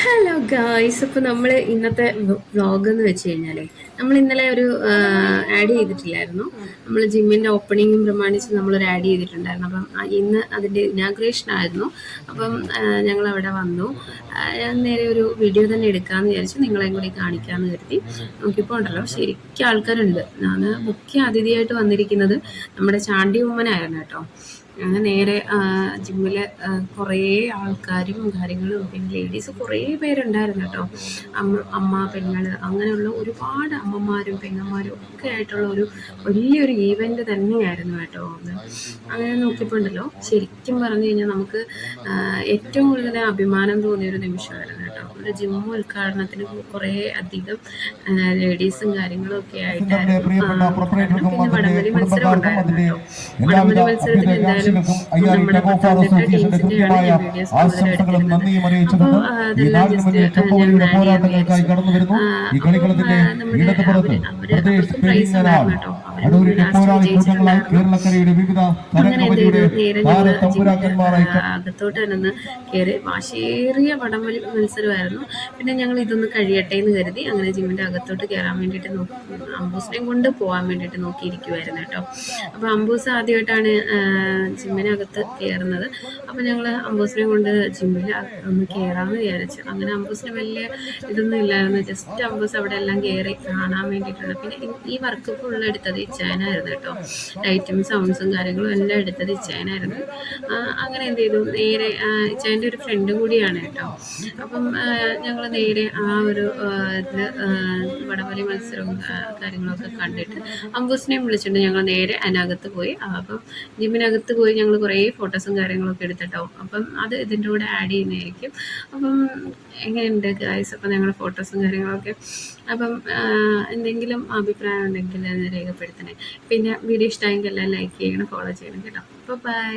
Hello guys, അപ്പോൾ നമ്മൾ ഇന്നത്തെ വ്ളോഗ് എന്ന് വെച്ച് കഴിഞ്ഞാൽ നമ്മൾ ഇന്നലെ ഒരു ആഡ് ചെയ്തിട്ടില്ലായിരുന്നു. നമ്മൾ ജിമ്മിൻ്റെ ഓപ്പണിങ്ങും പ്രമാണിച്ച് നമ്മളൊരു ആഡ് ചെയ്തിട്ടുണ്ടായിരുന്നു. അപ്പം ഇന്ന് അതിൻ്റെ ഇനാഗ്രേഷൻ ആയിരുന്നു. അപ്പം ഞങ്ങൾ അവിടെ വന്നു. ഞാൻ നേരെ ഒരു വീഡിയോ തന്നെ എടുക്കാമെന്ന് വിചാരിച്ചു, നിങ്ങളെയും കൂടി കാണിക്കാമെന്ന് കരുതി. നോക്കിയപ്പോൾ ഉണ്ടല്ലോ, ശരിക്കും ആൾക്കാരുണ്ട്. ഞാൻ മുഖ്യ അതിഥിയായിട്ട് വന്നിരിക്കുന്നത് നമ്മുടെ ചാണ്ടി ഉമ്മനായിരുന്നു കേട്ടോ. അങ്ങനെ നേരെ ജിമ്മിൽ കുറേ ആൾക്കാരും കാര്യങ്ങളും പിന്നെ ലേഡീസ് കുറേ പേരുണ്ടായിരുന്നു കേട്ടോ. അമ്മ പെങ്ങൾ അങ്ങനെയുള്ള ഒരുപാട് അമ്മമാരും പെങ്ങന്മാരും ഒക്കെ ആയിട്ടുള്ള ഒരു വലിയൊരു ഈവൻ്റ് തന്നെയായിരുന്നു കേട്ടോ അത്. അങ്ങനെ നോക്കിയപ്പോൾ ഉണ്ടല്ലോ, ശരിക്കും പറഞ്ഞു കഴിഞ്ഞാൽ നമുക്ക് ഏറ്റവും കൂടുതൽ അഭിമാനം തോന്നിയൊരു നിമിഷമായിരുന്നു കേട്ടോ. ഒരു ജിം ഉദ്ഘാടനത്തിന് കുറേ അധികം ലേഡീസും കാര്യങ്ങളും ഒക്കെ ആയിട്ടായിരുന്നു. പിന്നെ വടംവലി മത്സരം ഉണ്ടായിരുന്നു കേട്ടോ. വടംവലി മത്സരത്തിന് എന്തായാലും നമ്മുടെ പത്തനംതിട്ട ടീംസിന്റെയാണ് ഞാൻ വീഡിയോസ് കൂടുതൽ എടുത്തിരുന്നത്. അപ്പോൾ അതെല്ലാം ജസ്റ്റ് ഞാൻ ആഡ് ചെയ്യാമെന്ന് വിചാരിച്ചു. അവർക്ക് പ്രൈസ് ഉണ്ടായിരുന്നു കേട്ടോ. അവർ ലാസ്റ്റ് വിജയിച്ചിട്ടുണ്ടായിരുന്നു. അങ്ങനെ എന്ത് ചെയ്തു, നേരെ ഞങ്ങൾ അകത്തോട്ട് തന്നെ കയറി. വാശേറിയ വടംവലി മത്സരമായിരുന്നു. പിന്നെ ഞങ്ങൾ ഇതൊന്ന് കഴിയട്ടെ എന്ന് കരുതി അങ്ങനെ ജിമ്മിൻ്റെ അകത്തോട്ട് കയറാൻ വേണ്ടിയിട്ട് അമ്പൂസിനെയും കൊണ്ട് പോകാൻ വേണ്ടിയിട്ട് നോക്കിയിരിക്കുമായിരുന്നു കേട്ടോ. അപ്പോൾ അമ്പൂസ് ആദ്യമായിട്ടാണ് ജിമ്മിനകത്ത് കയറുന്നത്. അപ്പോൾ ഞങ്ങൾ അമ്പൂസിനെ കൊണ്ട് ജിമ്മിൽ ഒന്ന് കയറാമെന്ന് വിചാരിച്ചു. അങ്ങനെ അമ്പൂസിന് വലിയ ഇതൊന്നും ഇല്ലായിരുന്നു. ജസ്റ്റ് അമ്പൂസ് അവിടെ എല്ലാം കയറി കാണാൻ വേണ്ടിയിട്ടുള്ള. പിന്നെ ഈ വർക്ക് ഫുള്ള് എടുത്തത് ഇച്ചായനായിരുന്നു കേട്ടോ. ലൈറ്റും സൗണ്ട്സും കാര്യങ്ങളും എല്ലാം എടുത്തത് ഇച്ചായനായിരുന്നു. അങ്ങനെ എന്ത് ചെയ്തു, നേരെ ഇച്ചായൻ്റെ ഒരു ഫ്രണ്ടും കൂടിയാണ് കേട്ടോ. അപ്പം ഞങ്ങൾ നേരെ ആ ഒരു ഇതിൽ വടംവലി മത്സരവും കാര്യങ്ങളൊക്കെ കണ്ടിട്ട് അമ്പൂസിനെയും വിളിച്ചിട്ട് ഞങ്ങൾ നേരെ അതിനകത്ത് പോയി. അപ്പം ജിമ്മിനകത്ത് പോയി ഞങ്ങൾ കുറേ ഫോട്ടോസും കാര്യങ്ങളൊക്കെ എടുത്തിട്ടോ. അപ്പം അത് ഇതിൻ്റെ കൂടെ ആഡ് ചെയ്യുന്നതായിരിക്കും. അപ്പം എങ്ങനെയുണ്ട് ഗായ്സ്? അപ്പം ഞങ്ങളുടെ ഫോട്ടോസും കാര്യങ്ങളൊക്കെ. അപ്പം എന്തെങ്കിലും അഭിപ്രായം ഉണ്ടെങ്കിൽ അത് രേഖപ്പെടുത്തണേ. പിന്നെ വീഡിയോ ഇഷ്ടമായെങ്കിൽ എല്ലാം ലൈക്ക് ചെയ്യണം, ഫോളോ ചെയ്യണം കേട്ടോ. അപ്പോൾ ബൈ.